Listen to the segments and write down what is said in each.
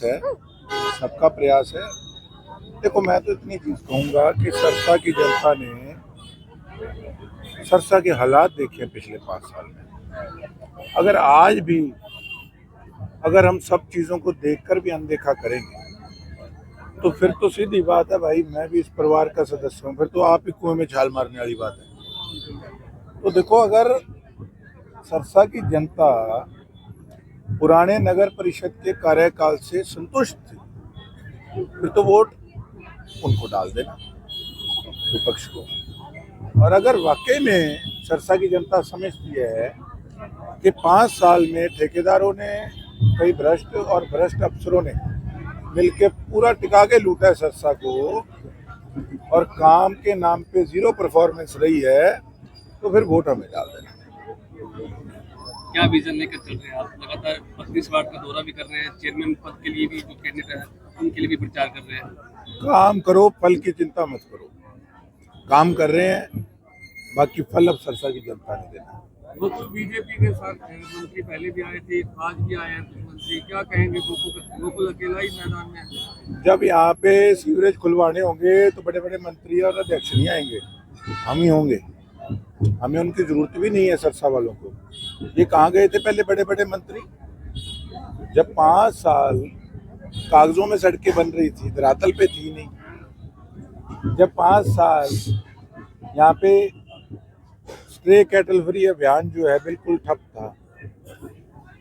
है, सबका प्रयास है। देखो मैं तो इतनी चीज कहूंगा कि सरसा की जनता ने सरसा के हालात देखे पिछले 5 साल में। अगर आज भी अगर हम सब चीजों को देखकर भी अनदेखा करेंगे तो फिर तो सीधी बात है भाई, मैं भी इस परिवार का सदस्य हूँ, फिर तो आप ही कुएं में छाल मारने वाली बात है। तो देखो, अगर सरसा की जनता पुराने नगर परिषद के कार्यकाल से संतुष्ट थी फिर तो वोट उनको डाल देना, विपक्ष को। और अगर वाकई में सरसा की जनता समझती है कि 5 साल में ठेकेदारों ने, कई भ्रष्ट और भ्रष्ट अफसरों ने मिलके पूरा टिका के लूटा है सरसा को, और काम के नाम पे जीरो परफॉर्मेंस रही है, तो फिर वोट हमें डाल देना। क्या विजन लेकर चल रहे हैं आप? लगातार 32 वार्ड का दौरा भी कर रहे हैं, चेयरमैन पद के लिए भी जो कैंडिडेट है उनके लिए भी प्रचार कर रहे हैं। काम करो, फल की चिंता मत करो। काम कर रहे हैं, बाकी फल अब सरसा की जनता ने देना। वो तो बीजेपी के साथ मंत्री पहले भी आए थे, आज भी आए हैं कुछ मंत्री, क्या कहेंगे? गोकुल अकेला ही मैदान में है। जब यहाँ पे सीवरेज खुलवाने होंगे तो बड़े बड़े मंत्री और अध्यक्ष नहीं आएंगे, हम ही होंगे। हमें उनकी जरूरत भी नहीं है सरसा वालों को। ये कहाँ गए थे पहले बड़े बड़े मंत्री? जब 5 साल कागजों में सड़कें बन रही थी, धरातल पे थी नहीं। जब 5 साल यहाँ पे स्ट्रे कैटल फ्री अभियान जो है बिल्कुल ठप था।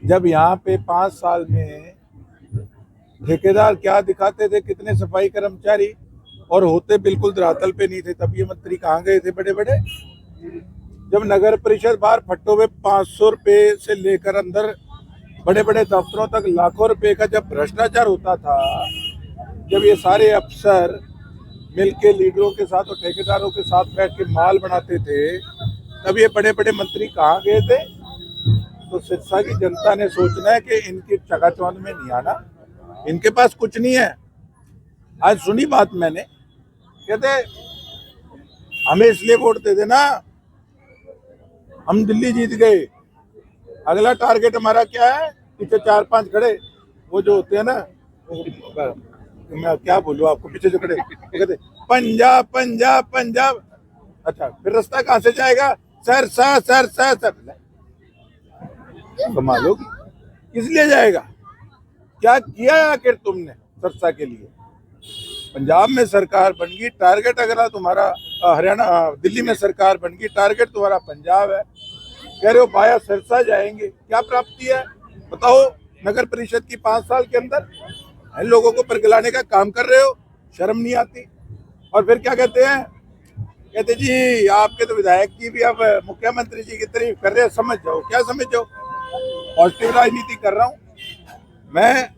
जब यहाँ पे 5 साल में ठेकेदार क्या दिखाते थे, कितने सफाई कर्मचारी, और होते बिल्कुल धरातल पे नहीं थे, तब ये मंत्री कहाँ गए थे बड़े बड़े? जब नगर परिषद बाहर फट्टों में 500 रुपए से लेकर अंदर बड़े बड़े दफ्तरों तक लाखों रुपए का जब भ्रष्टाचार होता था, जब ये सारे अफसर मिलके लीडरों के साथ और ठेकेदारों के साथ बैठ के माल बनाते थे, तब ये बड़े बड़े मंत्री कहाँ गए थे? तो सिरसा की जनता ने सोचना है कि इनकी चकाचौंध में नहीं आना, इनके पास कुछ नहीं है। आज सुनी बात मैंने, कहते हमें इसलिए वोट दे देना, हम दिल्ली जीत गए, अगला टारगेट हमारा क्या है? पीछे 4-5 खड़े वो जो होते हैं ना, मैं क्या बोलूं आपको, पीछे जो खड़े कहते पंजाब पंजाब पंजाब। अच्छा, फिर रास्ता कहाँ से जाएगा? सरसा सरसा सर। कमाल होगी, किस लिए जाएगा? क्या किया आखिर तुमने सरसा के लिए? पंजाब में सरकार बन गई, टारगेट अगर तुम्हारा हरियाणा, दिल्ली में सरकार बन गई, टारगेट तुम्हारा पंजाब है। कह रहे हो बाया सरसा जाएंगे, क्या प्राप्ति है बताओ? नगर परिषद की 5 साल के अंदर लोगों को परगलाने का काम कर रहे हो, शर्म नहीं आती? और फिर क्या कहते हैं? कहते जी आपके तो विधायक जी भी अब मुख्यमंत्री जी की तारीफ कर रहे हैं, समझ जाओ। क्या समझ जाओ? पॉजिटिव राजनीति कर रहा हूं मैं।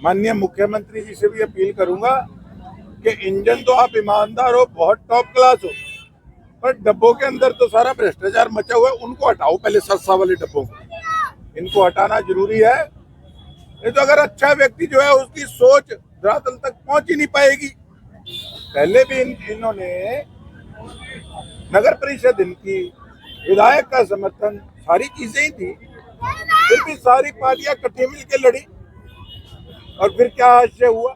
माननीय मुख्यमंत्री जी से भी अपील करूंगा कि इंजन तो आप ईमानदार हो, बहुत टॉप क्लास हो, पर डब्बों के अंदर तो सारा भ्रष्टाचार मचा हुआ है, उनको हटाओ पहले। सरसा वाले डब्बों को इनको हटाना जरूरी है, नहीं तो अगर अच्छा व्यक्ति जो है उसकी सोच धरातल तक पहुंच ही नहीं पाएगी। पहले भी इन्होंने नगर परिषद, इनकी विधायक का समर्थन, सारी चीजें ही थी, फिर भी सारी पार्टियां इकट्ठी मिलकर लड़ी, और फिर क्या हादसा हुआ?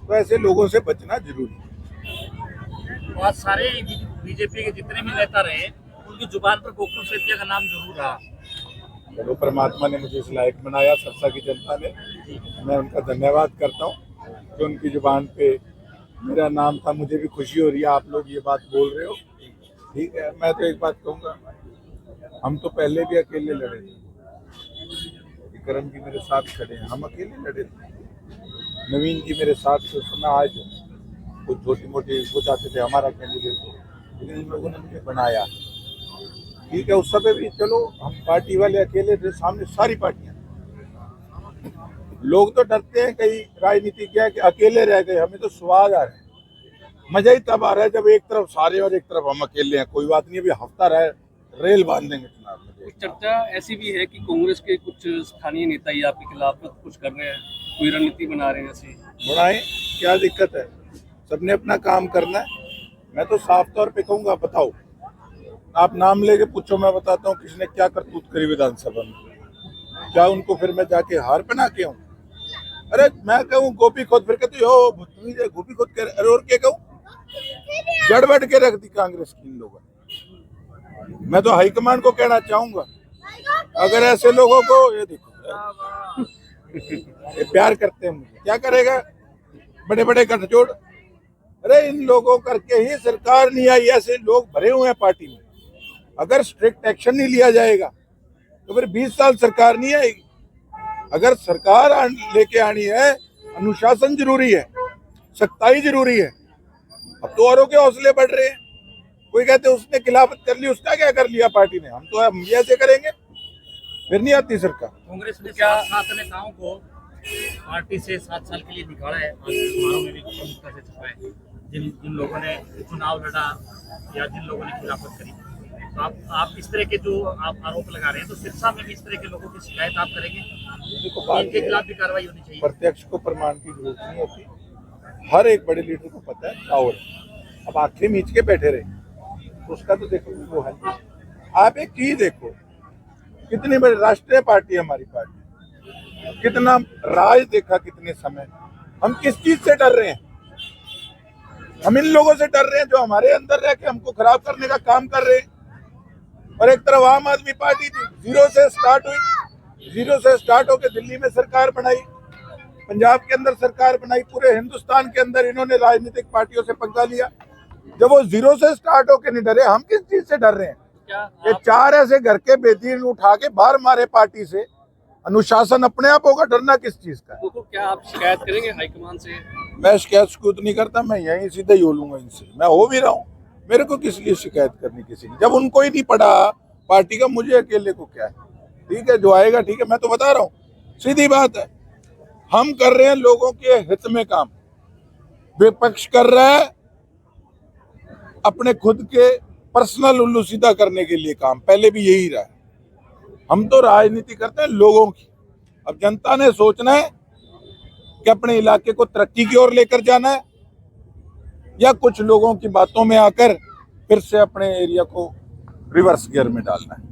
तो ऐसे लोगों से बचना जरूरी है। बहुत सारे बीजेपी के जितने भी नेता रहे, उनकी जुबान पर गोकुल सेतिया का नाम जरूर रहा। चलो, परमात्मा ने मुझे इस लायक बनाया, सरसा की जनता ने, मैं उनका धन्यवाद करता हूँ कि उनकी जुबान पे मेरा नाम था। मुझे भी खुशी हो रही है आप लोग ये बात बोल रहे हो, ठीक है। मैं तो एक बात कहूँगा, हम तो पहले भी अकेले लड़े थे, विक्रम जी मेरे साथ खड़े हैं, हम अकेले लड़े थे। नवीन जी मेरे साथ थे, समय आज कुछ छोटी मोटी वो चाहते थे हमारा कैंडिडेट हो, लेकिन इन लोगों ने मुझे बनाया, ठीक है। उस समय भी चलो हम पार्टी वाले अकेले थे, सामने सारी पार्टियां। लोग तो डरते हैं कई राजनीति क्या कि अकेले रह गए, हमें तो स्वाद आ रहा है, मजा ही तब आ रहा है जब एक तरफ सारे और एक तरफ हम अकेले हैं। कोई बात नहीं, अभी हफ्ता रहे, रेल बांध देंगे चुनाव में। चर्चा ऐसी भी है कि कांग्रेस के कुछ स्थानीय नेता ही आपके खिलाफ कुछ कर रहे हैं, कोई रणनीति बना रहे हैं ऐसी। बढ़ाएं, क्या दिक्कत है? सबने अपना काम करना है। मैं तो साफ तौर पे कहूंगा, बताओ आप नाम लेके पूछो, मैं बताता हूँ किसने क्या करतूत करी विधानसभा में। क्या उनको फिर मैं जाके हार बना के आऊँ? अरे मैं कहूँ गोपी खोद, फिर कहते हो बदतमीज है गोपी खोद कर, अरे और क्या कहूँ, गड़बड़ के रख दी कांग्रेस की इन लोगों ने। मैं तो हाईकमान को कहना चाहूंगा, अगर ऐसे लोगों को, ये देखो ये प्यार करते हैं मुझे, क्या करेगा बड़े बड़े गठजोड़। अरे इन लोगों करके ही सरकार नहीं आई, ऐसे लोग भरे हुए हैं पार्टी में। अगर स्ट्रिक्ट एक्शन नहीं लिया जाएगा तो फिर 20 साल सरकार नहीं आएगी। अगर सरकार लेके आनी है, अनुशासन जरूरी है, सख्ताई जरूरी है। अब तो औरों के हौसले बढ़ रहे हैं, कोई कहते उसने खिलाफत कर ली, उसका क्या कर लिया पार्टी ने, हम तो हम ऐसे करेंगे, फिर नहीं आती सरकार। कांग्रेस ने क्या 7 नेताओं को पार्टी से 7 साल के लिए निकाला है, आज समारोह में भी प्रमुखता से छुपा है, जिन लोगों ने चुनाव लड़ा या जिन लोगों ने खिलाफत करी। तो आप इस तरह के जो आप आरोप लगा रहे हैं, तो सिरसा में भी इस तरह के लोगों की शिकायत आप करेंगे? इनके खिलाफ भी कार्रवाई होनी चाहिए। प्रत्यक्ष को प्रमाण की जरूरत नहीं होती, हर एक बड़े लीडर को पता है पावर। अब आंखें मीच के बैठे रहे, उसका तो देखो वो है। आप एक चीज देखो, कितनी बड़ी राष्ट्रीय पार्टी है हमारी पार्टी, कितना राज देखा कितने समय। हम किस चीज से डर रहे हैं? हम इन लोगों से डर रहे हैं जो हमारे अंदर रह के हमको खराब करने का काम कर रहे हैं। और एक तरफ आम आदमी पार्टी थी, जीरो से स्टार्ट हुई, जीरो से स्टार्ट होकर दिल्ली में सरकार बनाई, पंजाब के अंदर सरकार बनाई, पूरे हिंदुस्तान के अंदर इन्होंने राजनीतिक पार्टियों से पंगा लिया। जब वो जीरो से स्टार्ट होकर नहीं डरे, हम किस चीज से डर रहे हैं? ये 4 ऐसे घर के बेदीन उठा के बाहर मारे पार्टी से, अनुशासन अपने आप होगा, डरना किस चीज का? तो क्या आप शिकायत करेंगे हाईकमान से? मैं शिकायत शिकूत नहीं करता, मैं यहीं सीधे ही हो लूंगा इनसे, मैं हो भी रहा हूँ। मेरे को किस लिए शिकायत करनी किसी की, जब उनको ही नहीं पड़ा पार्टी का, मुझे अकेले को क्या है? ठीक है, जो आएगा ठीक है, मैं तो बता रहा हूँ, सीधी बात है। हम कर रहे हैं लोगों के हित में काम, विपक्ष कर रहा है अपने खुद के पर्सनल उल्लू सीधा करने के लिए काम, पहले भी यही रहा है। हम तो राजनीति करते हैं लोगों की। अब जनता ने सोचना है कि अपने इलाके को तरक्की की ओर लेकर जाना है या कुछ लोगों की बातों में आकर फिर से अपने एरिया को रिवर्स गियर में डालना है।